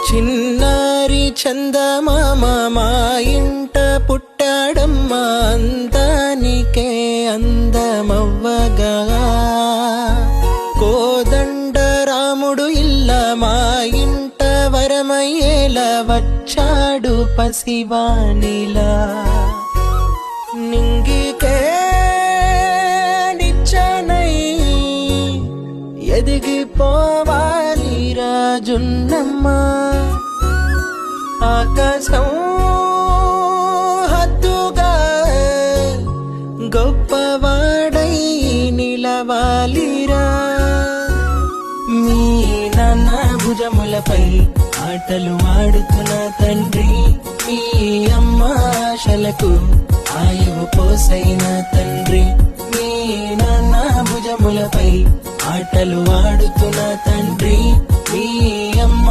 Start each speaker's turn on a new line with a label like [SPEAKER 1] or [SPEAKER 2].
[SPEAKER 1] చిన్నారి చందమామ మా ఇంట పుట్టాడమ్మా, అందానికే అందమవ్వగా. కోదండ రాముడు ఇల్ల మా ఇంట వరమయ్యేలా వచ్చాడు పసివానిలా. నింగికే నిచ్చనై ఎదిగిపోవాలి రాజున్నమ్మా, ఆకాశం హద్దుగా గొప్పవాడై నిలవాలిరా. మీ నాన్న భుజములపై ఆటలు ఆడుతున్న తండ్రి, మీ అమ్మ ఆశలకు ఆయువు పోసైన తండ్రి. మీ నాన్న భుజములపై ఆటలు ఆడుతున్న తండ్రి, మీ అమ్మ